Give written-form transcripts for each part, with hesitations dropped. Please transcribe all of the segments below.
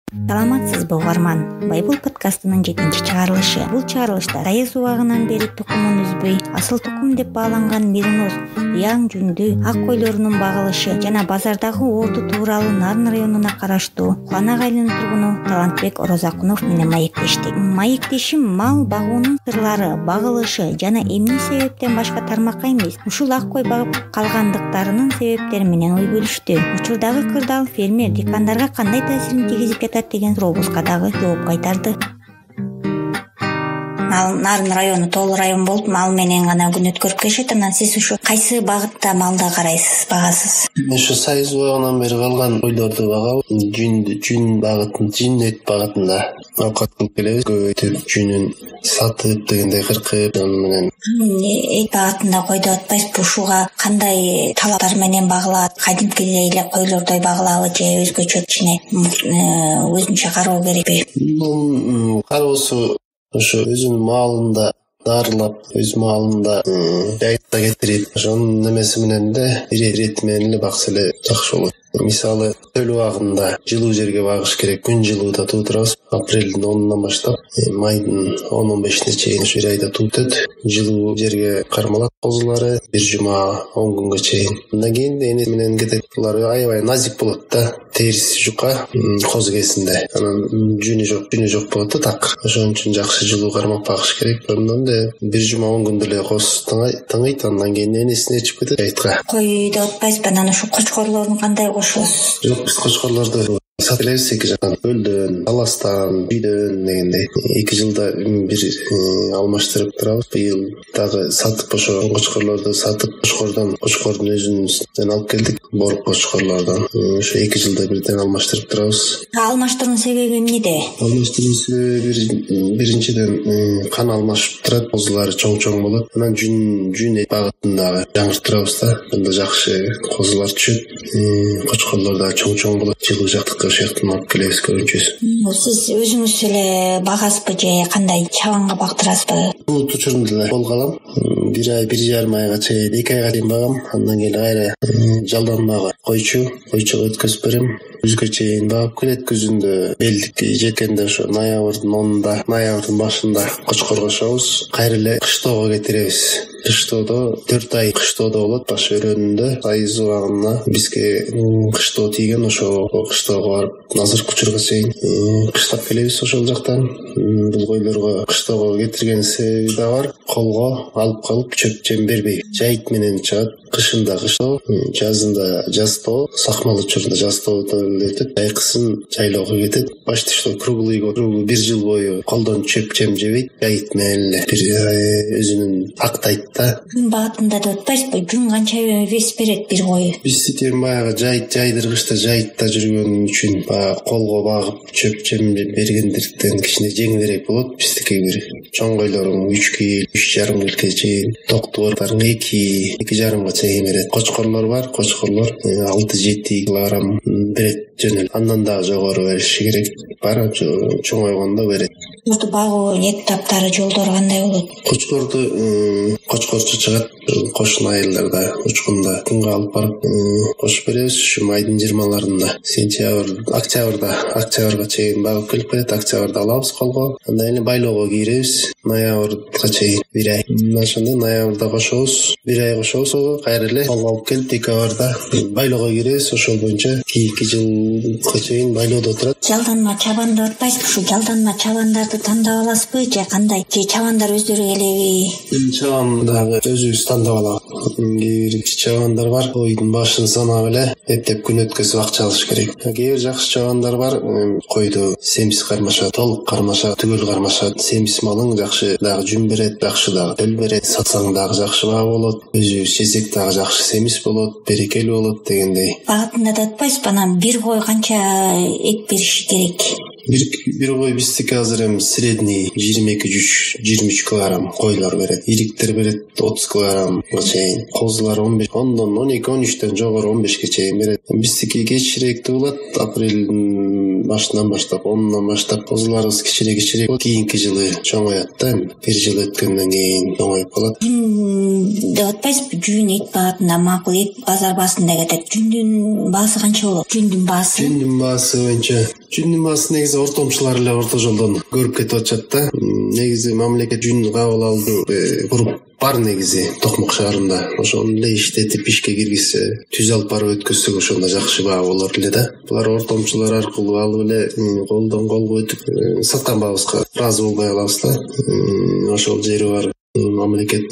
Саламатсызбы угарман. Байбул подкастынын 7-чи чыгарылышы. Бул чыгарылышта дайыз убагынан бери тукумун үзбөй, асыл тукум деп бааланган мериноз, яң жүндү ак койлорунун багылышы жана базардагы орду тууралуу Нарын районуна караштуу Куланак айылынын тургуну Талантбек Орозакунов менен маектештик. Маектешим мал багуунун сырлары, багылышы жана эмне себептен башка тармакка эмес, ушул ак кой багып калгандыктарынын себептери менен ой бөлүштү. Учурдагы кырдаал фермер дикандарга кандай таасирин тийгизип жатат деген сурообузга дагы жооп кайтарды. Нарын району тоолуу район болуп, мал менен гана күн өткөрүп келишет. Анан сиз ушу кайсы багытта малды карайсыз, багасыз? Ошо сайыз убагынан бери калган койлорду багабыз. Жүн багытын, жин эт багытында аукат кылып келебиз. Көбөйтүп жүнүн сатып дегендей кыркып, аны менен эт багытында койду атпайсызбы? Ушуга кандай талаптар менен багылат? Кадимкидей эле койлордой багылабы же өзгөчө кичине өзүнчө кароо керекпи? Кароосу ошо өзүнүн маалында дарылап, өз маалында жайытта кетирип, ошонун немеси менен да ирети менен эле бакса эле жакшы болот. Мисалы, чөл убагында жылуу жерге багыш керек. Күн жылууда туутурабыз. Апрелдин 10-унан баштап майдын 10-15-ине чейин бир айда туутат. Жылуу жерге кармалат козулары, бир жума 10 күнгө чейин. Андан кийин эне менен кетет. Булар аябай назик болот да. Териси жука, козу кезинде. Анан жүнү жок болот да так. Ошон үчүн жакшы жылуу кармап багыш керек. Андан да бир жума 10 күндө эле коз таңыйт, андан кийин энесине чыгып кетет жайытка. Кой деп атпайсызбы? Анан ушу кочкорлордун кандай кошосуз? Жок, биз кочкорлорду сатылабыз эки жактан. Көлдөн, таластан, үйдөн дегендей. 2 жылда бир алмаштырып турабыз. Быйыл дагы сатып ошо кочкорлорду сатып, кочкордун өзүнөн алып келдик. Борук кочкорлордон. Ошо 2 жылда бирден алмаштырып турабыз. Алмаштыруу себеби эмнеде? Алмаштыруу себеби биринчиден кан алмашып турат, козулары чоң болот. Анан жүн эт багытындагы жаңыртырабыз да. Анда жакшы козулар түшөт. Кочкорлор да чоң болот. Жылуу жактыкка ошол жактан алып келебиз көрүнчүсү. Сиз өзүңүз эле багасызбы же кандай чабанга бактырасызбы? Бул учурунда эле колго алам. 1 ай, 1,5 айга чейин, 2 айга чейин багам. Андан кийин кайра жалданмага койчуга өткөзүп берем. Күзгө чейин багып келет. Күзүндө белдик жеткенде ошо ноябрдын 10-унда, ноябрдын башында кочкор кошобуз. Кайра эле кыштоого кетиребиз. Кыштоодо 4 ай кыштоодо болот, баш өрөөнүндө. Айыз убагында бизге кыштоо тийген, ошо кыштоого барып азыркы учурга чейин кыштап келебиз ошол жактан. Бул койлорго кыштоого кетирген себеби да бар. Колго алып калып чөп жем бербей, жайыт менен чыгат. Кышында кыштоо, жазында жазтоо, сакмал учурунда жазтоо өтөт. Жайкысын жайлоого кетет. Почти что круглый бир жыл бою колдон чөп жем жебейт. Жайыт менен эле бир өзүнүн актайт да. Жүн багытында деп атпайсызбы? Жүн канча вес берет бир кой? Биз баягы жайдыргычта жайытта жүргөн үчүн колго багып чөп жем бергендиктен кичине жеңилирээк болот. Биздики бир чоң койлорун 3 кил, 3,5 килге чейин, токтуордарын 2,5 чейин берет. Кочкорлор бар, кочкорлор 6-7 килограмм берет жөнөл. Андан дагы жогору бериши керек. Бара чоңойгондо берет. Кочкорду багуу этаптары, жолдору кандай болот? Кочкорчу чыгат, кошун айылдарда учкунда күнгө алып барып кошуп беребиз. Ушу майдын 20-ларында, октябрга чейин багып келип берет. Октябрда алабыз колго. Андан кийин байлоого кийребиз. Ноябрга чейин 1 ай. Ошондо ноябрда кошобуз. 1 ай кошобуз, кайра эле колго алып келип декабрда байлоого киребиз. Ошол боюнча 2 жылга чейин байлоодо турат. Жалданма чабан деп атпайсызбы? Ушу жалданма чабандарды тандап аласызбы же кандай? Же чабандар өздөрү келеби? Чабан дагы өзүбүз тандап алабыз. Кээ бир чабандар бар, койдун башын санап эле эптеп күн өткөзүп акча алыш керек. Кээ бир жакшы чабандар бар, койду семиз кармашат, толук кармашат, түгөл кармашат. Семиз малың жакшы дагы жүн берет, жакшы дагы төл берет. Сатсаң дагы жакшы баа болот. Өзүбүз жесек дагы жакшы семиз болот, берекелүү болот дегендей. Багытында да атпайсызбы? Анан бир кой канча эт бериши керек? Бир кой биздики азыр эми средний 22-23 килограмм койлор берет. Ириктер берет 30 килограммга чейин. Козулар 12-13тен жогору 15ке чейин берет. Биздики кечирээк туулат. Апрелдин башынан баштап, 10-унан баштап козуларыбыз кичирээк. Кийинки жылы чоңоят да. Бир жыл өткөндөн кийин чоңоюп калат. Деп атпайсызбы? Жүн эт багытында макул, эт базар баасында кетет. Жүндүн баасы канча болот? Жүндүн баасы боюнча Жүндүн баасы негизи ортомчулар эле орто жолдон көрүп кетип атышат да. Негизи мамлекет жүн кабыл алды куруп бар негизи Токмок шаарында. Ошону эле иштетип ишке киргизсе, түз алып барып өткөзсөк ошондо жакшы баа болор эле да. Булар ортомчулар аркылуу алып эле колдон колго өтүп саткан баабызга ыраазы болбой калабыз да. Ошол жери бар. Мамлекет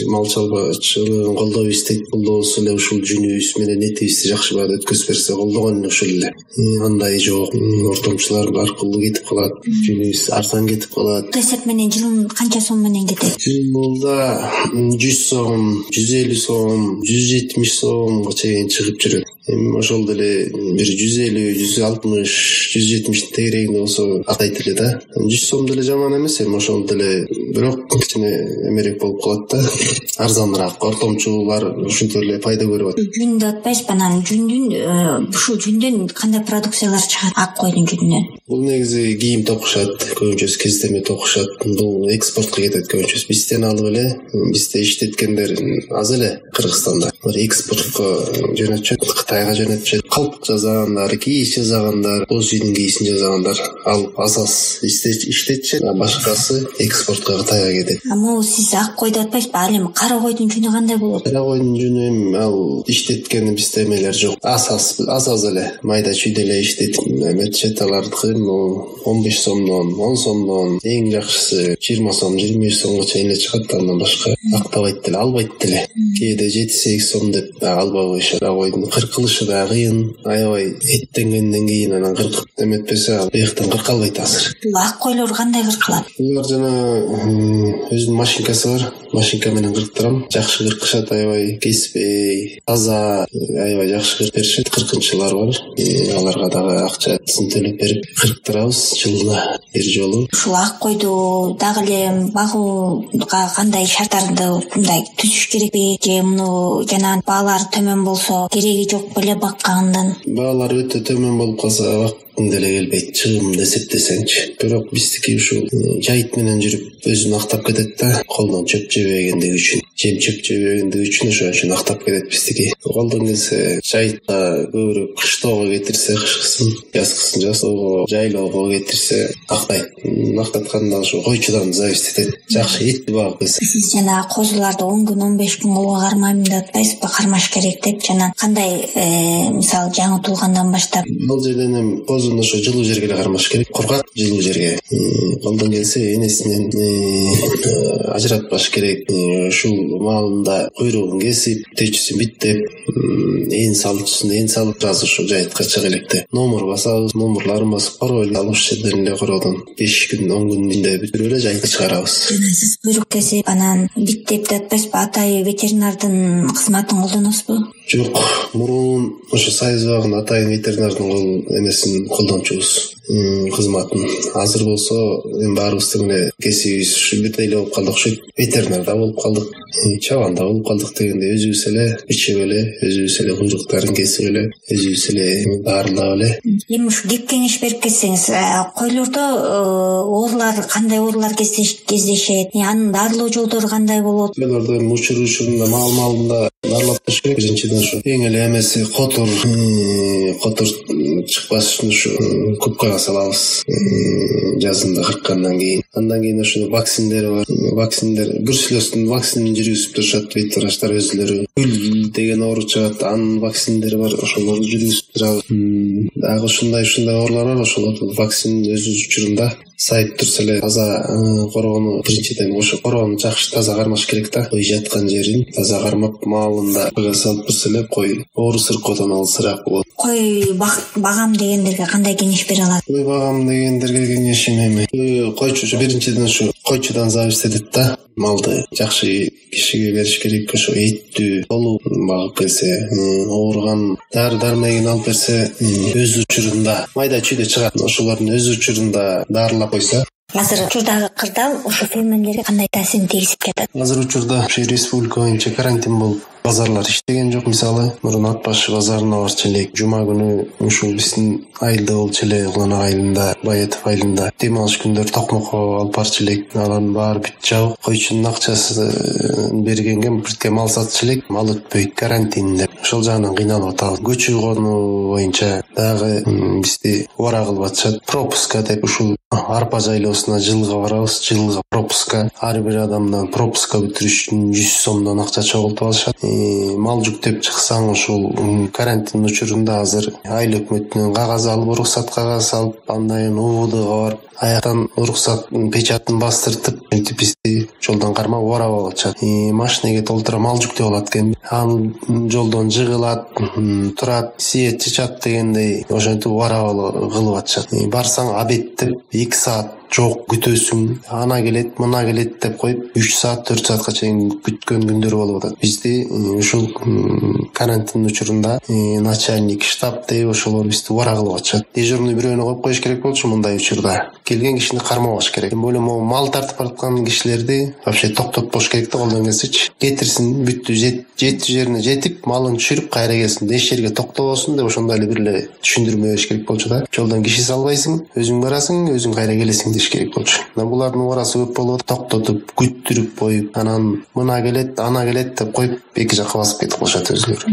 мал чарбачылыгын колдоп истейт. Колдобосо эле ушул жүнүбүз менен этибизди жакшы баада өткөзүп берсе колдогон ушул эле. Андай жок. Ортомчулар аркылуу кетип калат. Жүнүбүз арзан кетип калат. Эсеп менен жылын канча сом менен кетет? Жылда 100 сом, 150 сом, 170 сомго чейин чыгып жүрөт. Ошол деле бир 150, 160, 170 тегерегинде болсо атайт эле да. 100 сом деле жаман эмес, ошол деле бирок кичине эмерек болуп калат да. Арзаныраак. Ортомчулар ушинтип эле пайда көрүп атат. Жүндү атпайсызбы? Анан ушул жүндөн кандай продукциялар чыгат? Ак койдун жүнүнөн. Бул негизи кийим токушат, көбүнчөсү кездеме токушат. Бул экспортко кетет көбүнчөсү. Бизден алып эле, бизде иштеткендер аз эле Кыргызстанда. Экспортко жөнөтүшөт, Кытайга жөнөтүшөт. Калп жасагандар, кийиз жасагандар, боз үйдүн кийизин жасагандар алып асас иштетишет, башкасы экспортко Кытайга кетет. Могу сиз ак койду атпайсызбы? Ал эми кара койдун жүнү кандай болот? Кара койдун жүнү ал иштеткени бизде эмелер жок. Асас эле майда чүйдө эле иштетип эметишет. Алардыкы 15 сомдон, 10 сомдон, эң жакшысы 20 сом, 25 сомго чейин эле чыгат. Андан башка актабайт деле, албайт деле. Кээде 7-8 сом деп албай коюшат. Кара койдун кыркылышы да кыйын. Аябай эттенгенден кийин анан кыркып эметпесе ал бияктан кыркалбайт азыр. Ак койлор кандай кыркылат? Булар жана өзүнүн машинкасы бар. Машинка менен кырктырам. Жакшы кыркышат, аябай кеспей, таза, аябай жакшы кыркып беришет. Кыркынчылар бар. Аларга дагы акчасын төлөп берип кырктырабыз жылына бир жолу. Ушул ак койду дагы эле багууга кандай шарттарды мындай түзүш керекпи? Же муну жана баалар төмөн болсо кереги жок беле баккандан? Баалар өтө төмөн болуп калса деле келбейт, чыгымды эсептесеңчи. Бирок биздики ушул жайыт менен жүрүп өзүн актап кетет да, колдон чөп жебегендиги үчүн, жем чөп жебегендиги үчүн ошон үчүн актап кетет биздики. Колдон келсе жайытка көбүрөөк кыштоого кетирсе кышкысын, жазкысын жазоого, жайлоого кетирсе актайт. Актатканда ошо койчудан зависит этет. Жакшы этти багып келсе. Сиз жана козуларды 10 күн, 15 күн колго кармайм деп атпайсызбы? Кармаш керек деп жана кандай мисалы жаңы туулгандан баштап? Бул жерден эми козуну ошо жылуу жерге эле кармаш керек. Кургак жылуу жерге. Колдон келсе энесинен ажыратпаш керек. Ушул маалында куйругун кесип, течүсүн биттеп, ээн салып жазы ошо жайытка чыга электе. Номур басабыз, номурларын басып коробой эле алыш жерден эле кородон 5 күн, 10 күн ичинде бүтүрүп эле жайытка чыгарабыз. Жана сиз куйрук кесип, анан биттеп деп атпайсызбы? Атайын ветеринардын кызматын колдоносузбу? Жок, мурун ошо Сайызбагын атайын ветеринардын эмесин колдончубуз, кызматын. Азыр болсо эми баарыбыздын эле кесибибиз бирдей эле болуп калдык окшойт. Ветеринарда болуп калдык, чабанда болуп калдык дегенде өзүбүз эле бичип эле, өзүбүз эле куйруктарын кесип эле, өзүбүз эле дарылап эле. Эми ушу кеп кеңеш берип кетсеңиз, койлордо оорулар кандай оорулар кездешет? Анын дарылоо жолдору кандай болот? Койлордо учурунда маалында дарылап туруш керек. Биринчиден ушу эң эле эмеси котур чыкпаш үчүн ушу купкага салабыз жазында кырккандан кийин. Андан кийин ошо вакциндер бар. Вакциндер бруцеллездин вакцинин жүргүзүп турушат ветврачтар өзүлөрү. Гүл деген оору чыгат, анын вакциндери бар, ошолорду жүргүзүп турабыз. Дагы ушундай оорулар бар, ошолорду вакцинин өз учурунда сайып турса эле таза короону, биринчиден ошо короону жакшы таза кармаш керек да. Кой жаткан жерин таза кармап, маалында салып турса эле кой оору сыркоодон алысыраак болот. Кой багам дегендерге кандай кеңеш бере алат? Кой багам дегендерге кеңешим эми койчу биринчиден ушу койчудан зависит этет да. Малды жакшы кишиге бериш керек. Ошо эттүү, толук багып келсе, ооруган дары-дармегин алып берсе, өз учурунда майда чүйдө чыгат. Ошолордун өз учурунда дарылап койсо. Азыр учурдагы кырдаал ошо фермерлерге кандай таасирин тийгизип жатат? Азыр учурда ошо республика боюнча карантин болуп базарлар иштеген жок. Мисалы мурун Ат башы базарына барчу элек. Жума күнү ушул биздин айылда болчу эле, Улан айылында, Баятов айылында дем алыш күндөр токмокко алып барчу элек. Анан баары бүт жабык, койчунун акчасын бергенге бирке мал сатчу элек. Мал өтпөйт, карантин деп. Ошол жагынан кыйналып атабыз. Көчү кону боюнча дагы бизди убара кылып атышат. Пропуска деп ушул арпа жайлоосуна жылга барабыз. Жылга пропуска. Ар бир адамдан пропуска бүтүрүш үчүн 100 сомдон акча чогултуп алышат. Мал жүктөп чыксаң ушул карантин учурунда азыр айыл өкмөтүнөн кагаз алып, уруксат кагаз алып, андан кийин УВДга барып, аяктан уруксат печатын бастыртып, бизди жолдон кармап убарап алып атышат. Машинеге толтура мал жүктөп алат экен. Анын жолдон жыгылат, турат, сиет чычат дегендей ошентип убарап кылып атышат. Барсаң обед деп 2 саат жок күтөсүң, ана келет, мына келет деп коюп 3 саат, 4 саатка чейин күткөн күндөр болуп атат. Бизди ушул карантин учурунда начальник, штаб деп ошолор бизди убара кылып атышат. Дежурный бирөөнү коюп коюш керек болчу мындай учурда. Келген кишини кармабаш керек. Тем более могу мал тартып бараткан кишилерди вообще токтотпош керек да, колдон келсечи. Кетирсин, бүттү, жетти жерине жетип, малын түшүрүп кайра келсин, эч жерге токтобосун деп ошондой эле бир эле түшүндүрмө бериш керек болчу да. Жолдон киши салбайсың, өзүң барасың, өзүң кайра келесиң деш керек болчу. Булардын убарасы көп болуп, токтотуп, күттүрүп коюп, анан мына келет, ана келет деп коюп, эки жакка басып кетип калышат өзүлөрү.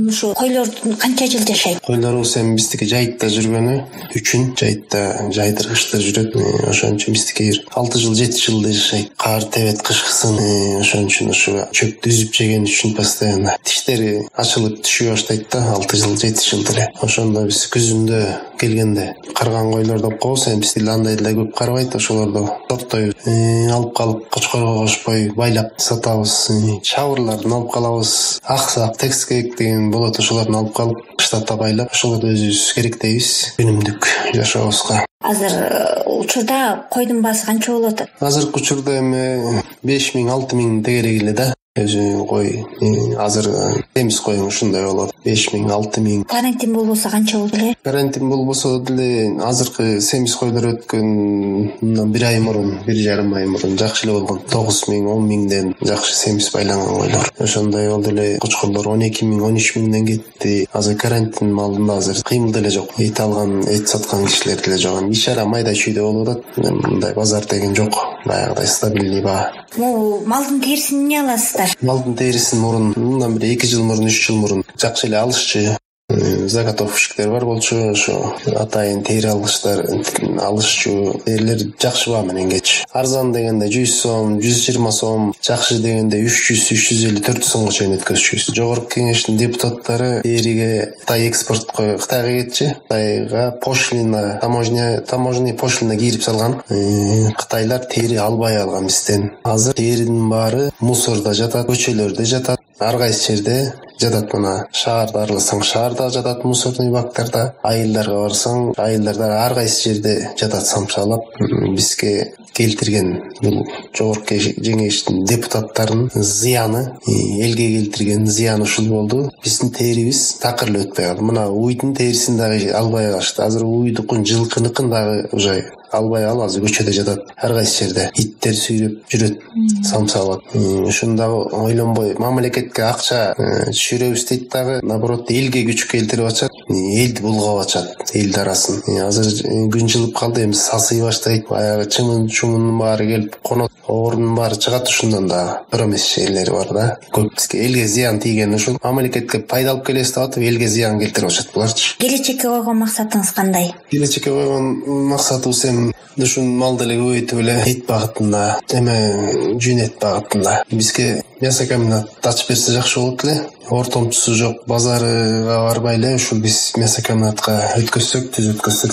Ушу койлор канча жыл жашайт? Койлорубуз эми биздики жайытта жүргөнү үчүн, жайытта жайдыргычта жүрөт. Ошон үчүн биздики 6 жыл, 7 жылда жашайт. Кар тебет, кышкысын, ошон үчүн ушу чөптү үзүп жеген үчүн постоянно тиштери ачылып түшүп баштайт да, 6 жыл, 7 жыл деле. Ошондо биз күзүндө келгенде карган койлор деп коебуз, эми бизди андай эле көп карбайт, ошолорду тортойбуз. Алып калып кочкорго кошпой байлап сатабыз. Чабырларын алып калабыз. Аксак, текскек деген болот, ошолорду алып калып штатта байлап, ошолорду өзүбүз керектейбиз күнүмдүк жашообузга. Азыр учурда койдун баасы канча болуп атат? Азыркы учурда эми 5000, 6000 тегерек эле да. Өзү кой азыр темиз кой ушундай болот. 5000, 6000. Карантин болбосо канча болду эле? Карантин болбосо деле азыркы семиз койлор өткөн мындан 1 ай мурун, 1,5 ай мурун жакшы эле болгон. 9000, 10000ден жакшы семиз байланган койлор. Ошондой болду эле. Кочкорлор 12000, 13000ден кетти. Азыр карантин малында азыр кыймыл деле жок. Эт алган, эт саткан кишилер деле жок. Ишара майда чүйдө болуп атат. Мындай базар деген жок. Баягыдай стабильный баа. Могу малдын терисин эмне аласыздар? Малдын терисин мурун, мындан бир 2 жыл мурун, 3 жыл мурун жакшы эле алышчы заготовщиктер бар болчу, ошо атайын тери алышчу терилер жакшы баа менен кетчү. Арзан дегенде 100 сом, 120 сом, жакшы дегенде 300, 350, 400 сомго чейин өткөзчүбүз. Жогорку кеңештин депутаттары териге Кытай экспортко Кытайга кетчи. Кытайга пошлина, таможенный пошлина кирип салган. Кытайлар тери албай алган бизден. Азыр теринин баары мусордо жатат, көчөлөрдө жатат, ар кайсы жерде жатат. Мына шаарда араласаң, шаарда жатат, мусорный бактарда. Айылдарга барсаң, айылдарда ар кайсы жерде жатат самшалап. Бизге келтирген бул жогорку кеңештин депутаттарынын зыяны, элге келтирген зыяны ушул болду. Биздин терибиз такыр эле өтпөй калды. Мына уйдун терисин дагы албай калышты. Азыр уйдукун, жылкыныкын дагы уже албай калып, азыр көчөдө жатат. Ар кайсы жерде иттер сүйрөп жүрөт, самсалап. Ушунда ойлонбой мамлекетке акча түшүрөбүз дейт дагы, наоборот элге күч келтирип атышат, элди булгап атышат, эл арасын. Азыр күн жылып калды, эми сасый баштайт, баягы чымын баары келип конот, ордун баары чыгат. Ушундан да бир эмес жерлери бар да. Көп бизге элге зыян тийген ушул. Мамлекетке пайда алып келесиз деп атып, элге зыян келтирип атышат буларчы. Келечекке койгон максатыңыз кандай? Келечекке койгон максатыбыз эми ушун малды эле көбөйтүп эле эт багытында, эме жүн эт багытында бизге мясокомбинат ачып берсе жакшы болот эле. Ортомчусу жок, базарыга барбай эле ушул биз мясокомбинатка өткөзсөк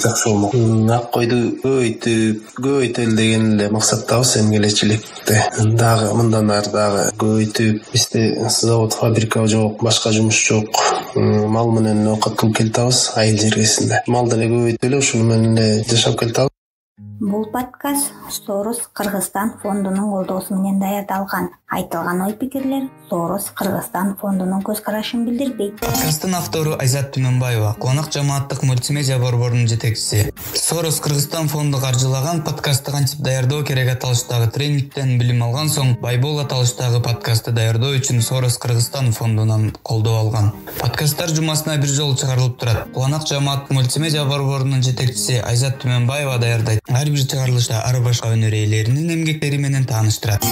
жакшы болмок. Ак койду көбөйтөлү деген эле максаттабыз эми келечекте. Дагы мындан ары дагы көбөйтүп, бизде завод, фабрика жок, башка жумуш жок. Мал менен оокат кылып келатабыз айыл жергесинде. Малды эле көбөйтүп эле ушуну менен эле жашап келатабыз. Бул подкаст Soros Кыргызстан фондунун колдоосу менен даярдалган. Айтылган ой-пикирлер Soros Кыргызстан фондунун көз карашын билдирбейт. Подкасттын автору Айзат Түмөнбаева, Куланак жамааттык мультимедиа борборунун жетекчиси. Soros Кыргызстан фонду каржылаган подкастты кантип даярдоо керек аталыштагы тренингден билим алган соң, Байбол аталыштагы подкастты даярдоо үчүн Soros Кыргызстан фондунан колдоо алган. Подкасттар жумасына бир жолу чыгарылып турат. Куланак жамааттык мультимедиа борборунун жетекчиси Айзат Түмөнбаева даярдайт. Ар бир чыгарылышта ар башка өнөр ээлеринин эмгектери менен тааныштырат.